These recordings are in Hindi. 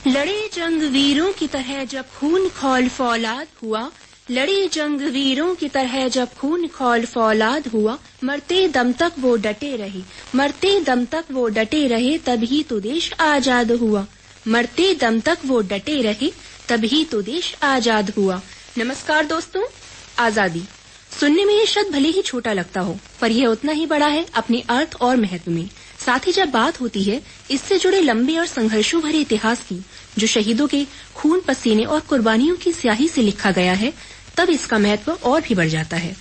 लड़े जंग वीरों की तरह जब खून खौल फौलाद हुआ, लड़े जंग वीरों की तरह जब खून खौल फौलाद हुआ, मरते दम तक वो डटे रहे, मरते दम तक वो डटे रहे, तभी तो देश आजाद हुआ, मरते दम तक वो डटे रहे, तभी तो देश आजाद हुआ। नमस्कार दोस्तों, आजादी सुनने में ये शब्द भले ही छोटा लगता हो, पर यह उतना ही बड़ा है अपने अर्थ और महत्व में। साथ ही जब बात होती है इससे जुड़े लंबे और संघर्षों भरे इतिहास की, जो शहीदों के खून पसीने और कुर्बानियों की स्याही से लिखा गया है, तब इसका महत्व और भी बढ़ जाता है।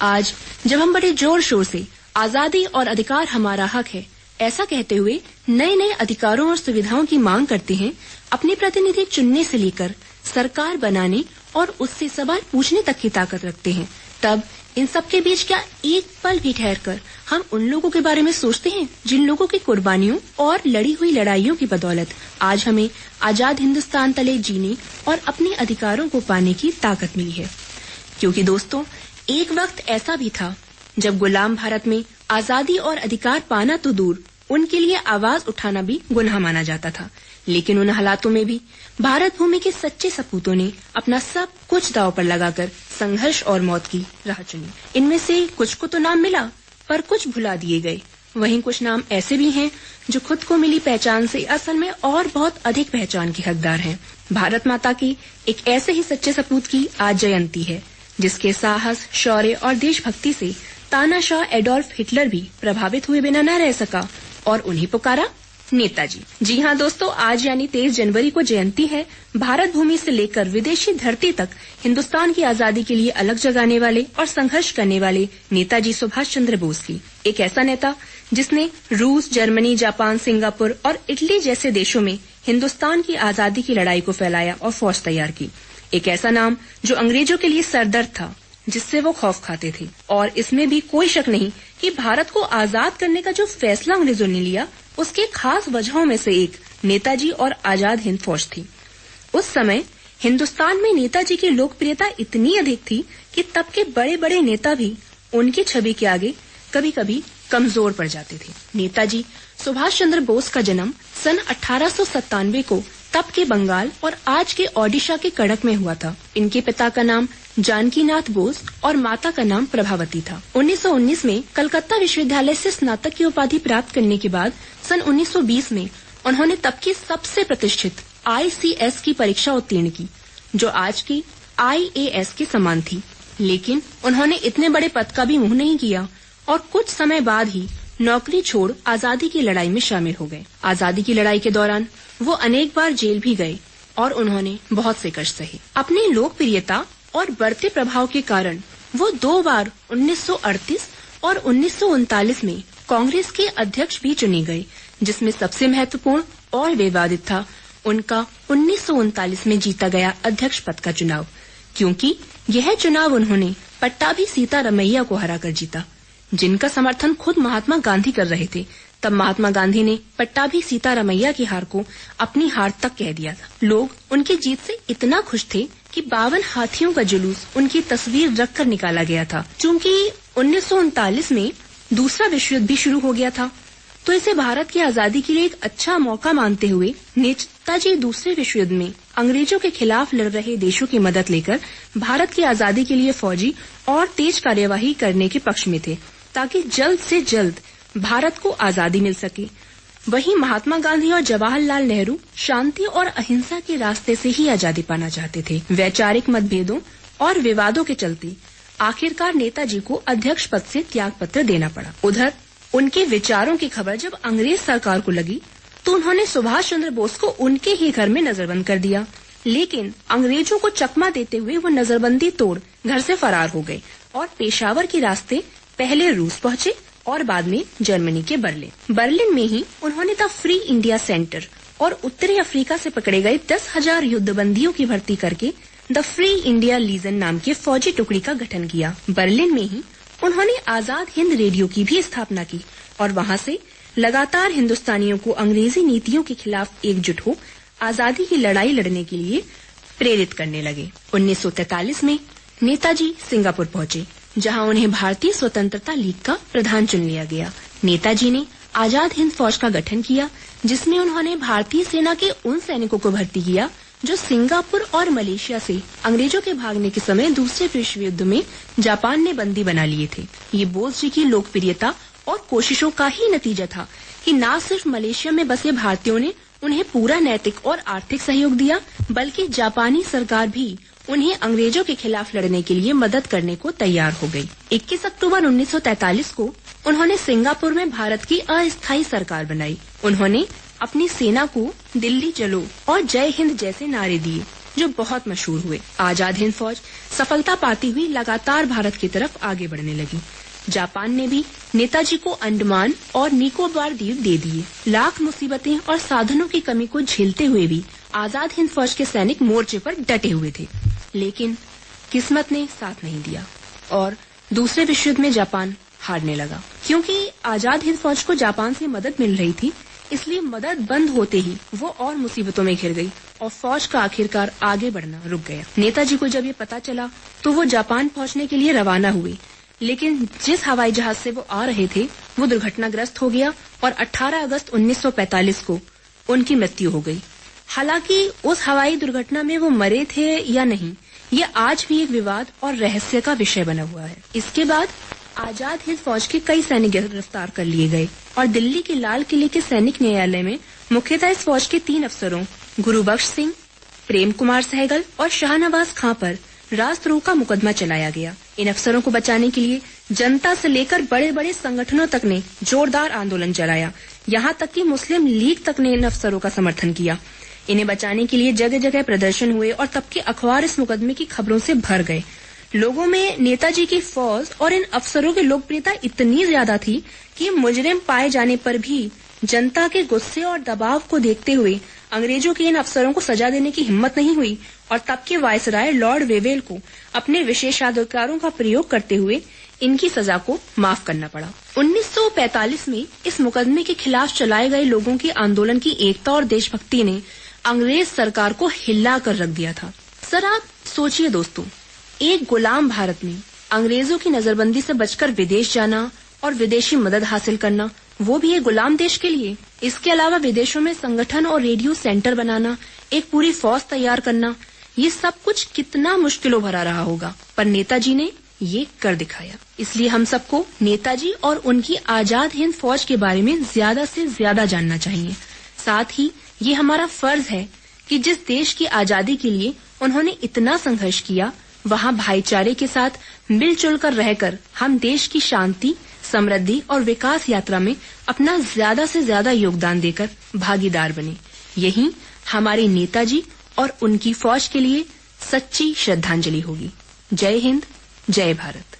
आज जब हम बड़े जोर शोर से आजादी और अधिकार हमारा हक है ऐसा कहते हुए नए नए अधिकारों और सुविधाओं की मांग करते हैं, अपने प्रतिनिधि चुनने से लेकर सरकार बनाने और उससे सवाल पूछने तक की ताकत रखते हैं, तब इन सब के बीच क्या एक पल भी ठहरकर हम उन लोगों के बारे में सोचते हैं जिन लोगों की कुर्बानियों और लड़ी हुई लड़ाइयों की बदौलत आज हमें आजाद हिंदुस्तान तले जीने और अपने अधिकारों को पाने की ताकत मिली है। क्योंकि दोस्तों, एक वक्त ऐसा भी था जब गुलाम भारत में आजादी और अधिकार पाना तो दूर, उनके लिए आवाज उठाना भी गुनाह माना जाता था। लेकिन उन हालातों में भी भारत भूमि के सच्चे सपूतों ने अपना सब कुछ दांव पर लगाकर संघर्ष और मौत की राह चुनी। इनमें से कुछ को तो नाम मिला, पर कुछ भुला दिए गए। वहीं कुछ नाम ऐसे भी हैं जो खुद को मिली पहचान से असल में और बहुत अधिक पहचान के हकदार हैं। भारत माता की एक ऐसे ही सच्चे सपूत की आज जयंती है, जिसके साहस, शौर्य और देशभक्ति से तानाशाह एडोल्फ हिटलर भी प्रभावित हुए बिना न रह सका और उन्हें पुकारा नेताजी। जी हाँ दोस्तों, आज यानी 23 जनवरी को जयंती है भारत भूमि से लेकर विदेशी धरती तक हिंदुस्तान की आजादी के लिए अलग जगाने वाले और संघर्ष करने वाले नेताजी सुभाष चंद्र बोस की। एक ऐसा नेता जिसने रूस, जर्मनी, जापान, सिंगापुर और इटली जैसे देशों में हिंदुस्तान की आजादी की लड़ाई को फैलाया और फौज तैयार की। एक ऐसा नाम जो अंग्रेजों के लिए सरदर्द था, जिससे वो खौफ खाते थे। और इसमें भी कोई शक नहीं कि भारत को आजाद करने का जो फैसला अंग्रेजों ने लिया, उसके खास वजहों में से एक नेताजी और आजाद हिंद फौज थी। उस समय हिंदुस्तान में नेताजी की लोकप्रियता इतनी अधिक थी कि तब के बड़े बड़े नेता भी उनकी छवि के आगे कभी कभी कमजोर पड़ जाते थे। नेताजी सुभाष चंद्र बोस का जन्म सन 1897 को तब के बंगाल और आज के ओडिशा के कड़क में हुआ था। इनके पिता का नाम जानकीनाथ बोस और माता का नाम प्रभावती था। 1919 में कलकत्ता विश्वविद्यालय से स्नातक की उपाधि प्राप्त करने के बाद सन 1920 में उन्होंने तब की सबसे प्रतिष्ठित ICS की परीक्षा उत्तीर्ण की, जो आज की IAS के समान थी। लेकिन उन्होंने इतने बड़े पद का भी मुंह नहीं किया और कुछ समय बाद ही नौकरी छोड़ आजादी की लड़ाई में शामिल हो गए। आजादी की लड़ाई के दौरान वो अनेक बार जेल भी गए और उन्होंने बहुत से कष्ट सहे। अपनी लोकप्रियता और बढ़ते प्रभाव के कारण वो 2 बार 1938 और 1939 में कांग्रेस के अध्यक्ष भी चुने गए, जिसमें सबसे महत्वपूर्ण और विवादित था उनका 1939 में जीता गया अध्यक्ष पद का चुनाव, क्योंकि यह चुनाव उन्होंने पट्टाभी सीतारमैया को हराकर जीता, जिनका समर्थन खुद महात्मा गांधी कर रहे थे। तब महात्मा गांधी ने पट्टाभी सीतारमैया की हार को अपनी हार तक कह दिया था। लोग उनकी जीत से इतना खुश थे कि 52 हाथियों का जुलूस उनकी तस्वीर रखकर निकाला गया था। चूंकि 1939 में दूसरा विश्व युद्ध भी शुरू हो गया था, तो इसे भारत की आजादी के लिए एक अच्छा मौका मानते हुए नेताजी दूसरे विश्व युद्ध में अंग्रेजों के खिलाफ लड़ रहे देशों की मदद लेकर भारत की आजादी के लिए फौजी और तेज कार्यवाही करने के पक्ष में थे, ताकि जल्द से जल्द भारत को आजादी मिल सके। वहीं महात्मा गांधी और जवाहरलाल नेहरू शांति और अहिंसा के रास्ते से ही आजादी पाना चाहते थे। वैचारिक मतभेदों और विवादों के चलते आखिरकार नेताजी को अध्यक्ष पद से त्याग पत्र देना पड़ा। उधर उनके विचारों की खबर जब अंग्रेज सरकार को लगी, तो उन्होंने सुभाष चंद्र बोस को उनके ही घर में नजरबंद कर दिया। लेकिन अंग्रेजों को चकमा देते हुए वो नजरबंदी तोड़ घर से फरार हो गए और पेशावर के रास्ते पहले रूस पहुंचे और बाद में जर्मनी के बर्लिन में ही उन्होंने द फ्री इंडिया सेंटर और उत्तरी अफ्रीका से पकड़े गए 10,000 युद्धबंदियों की भर्ती करके द फ्री इंडिया लीजन नाम की फौजी टुकड़ी का गठन किया। बर्लिन में ही उन्होंने आजाद हिंद रेडियो की भी स्थापना की और वहां से लगातार हिंदुस्तानियों को अंग्रेजी नीतियों के खिलाफ एकजुट हो आजादी की लड़ाई लड़ने के लिए प्रेरित करने लगे। 1943 में नेताजी सिंगापुर पहुंचे, जहां उन्हें भारतीय स्वतंत्रता लीग का प्रधान चुन लिया गया। नेताजी ने आजाद हिंद फौज का गठन किया, जिसमें उन्होंने भारतीय सेना के उन सैनिकों को भर्ती किया जो सिंगापुर और मलेशिया से अंग्रेजों के भागने के समय दूसरे विश्व युद्ध में जापान ने बंदी बना लिए थे। ये बोस जी की लोकप्रियता और कोशिशों का ही नतीजा था कि न सिर्फ मलेशिया में बसे भारतीयों ने उन्हें पूरा नैतिक और आर्थिक सहयोग दिया, बल्कि जापानी सरकार भी उन्हें अंग्रेजों के खिलाफ लड़ने के लिए मदद करने को तैयार हो गई। 21 अक्टूबर 1943 को उन्होंने सिंगापुर में भारत की अस्थायी सरकार बनाई। उन्होंने अपनी सेना को दिल्ली चलो और जय हिंद जैसे नारे दिए, जो बहुत मशहूर हुए। आजाद हिंद फौज सफलता पाती हुई लगातार भारत की तरफ आगे बढ़ने लगी। जापान ने भी नेताजी को अंडमान और निकोबार द्वीप दे दिए। लाख मुसीबतें और साधनों की कमी को झेलते हुए भी आजाद हिंद फौज के सैनिक मोर्चे पर डटे हुए थे, लेकिन किस्मत ने साथ नहीं दिया और दूसरे विश्व युद्ध में जापान हारने लगा। क्योंकि आजाद हिंद फौज को जापान से मदद मिल रही थी, इसलिए मदद बंद होते ही वो और मुसीबतों में घिर गई और फौज का आखिरकार आगे बढ़ना रुक गया। नेताजी को जब ये पता चला तो वो जापान पहुंचने के लिए रवाना हुए, लेकिन जिस हवाई जहाज से वो आ रहे थे वो दुर्घटनाग्रस्त हो गया और 18 अगस्त 1945 को उनकी मृत्यु हो गई। हालांकि उस हवाई दुर्घटना में वो मरे थे या नहीं, ये आज भी एक विवाद और रहस्य का विषय बना हुआ है। इसके बाद आजाद हिंद फौज के कई सैनिक गिरफ्तार कर लिए गए और दिल्ली के लाल किले के सैनिक न्यायालय में मुख्यतः इस फौज के 3 अफसरों गुरुबख्श सिंह, प्रेम कुमार सहगल और शाहनवाज खां पर राजद्रोह का मुकदमा चलाया गया। इन अफसरों को बचाने के लिए जनता से लेकर बड़े बड़े संगठनों तक ने जोरदार आंदोलन चलाया। यहाँ तक कि मुस्लिम लीग तक ने इन अफसरों का समर्थन किया। इन्हें बचाने के लिए जगह जगह प्रदर्शन हुए और तब के अखबार इस मुकदमे की खबरों से भर गए। लोगों में नेताजी की फौज और इन अफसरों की लोकप्रियता इतनी ज्यादा थी कि मुजरिम पाए जाने पर भी जनता के गुस्से और दबाव को देखते हुए अंग्रेजों के इन अफसरों को सजा देने की हिम्मत नहीं हुई और तब के वायसराय लॉर्ड वेवेल को अपने विशेषाधिकारों का प्रयोग करते हुए इनकी सजा को माफ करना पड़ा। 1945 में इस मुकदमे के खिलाफ चलाए गए लोगों के आंदोलन की एकता और देशभक्ति ने अंग्रेज सरकार को हिला कर रख दिया था। सर आप सोचिए दोस्तों, एक गुलाम भारत में अंग्रेजों की नजरबंदी से बचकर विदेश जाना और विदेशी मदद हासिल करना, वो भी एक गुलाम देश के लिए। इसके अलावा विदेशों में संगठन और रेडियो सेंटर बनाना, एक पूरी फौज तैयार करना, ये सब कुछ कितना मुश्किलों भरा रहा होगा, पर नेताजी ने ये कर दिखाया। इसलिए हम सबको नेताजी और उनकी आजाद हिंद फौज के बारे में ज्यादा से ज्यादा जानना चाहिए। साथ ही ये हमारा फर्ज है कि जिस देश की आजादी के लिए उन्होंने इतना संघर्ष किया, वहाँ भाईचारे के साथ मिलजुल कर रहकर हम देश की शांति, समृद्धि और विकास यात्रा में अपना ज्यादा से ज्यादा योगदान देकर भागीदार बने। यही हमारे नेताजी और उनकी फौज के लिए सच्ची श्रद्धांजलि होगी। जय हिंद, जय भारत।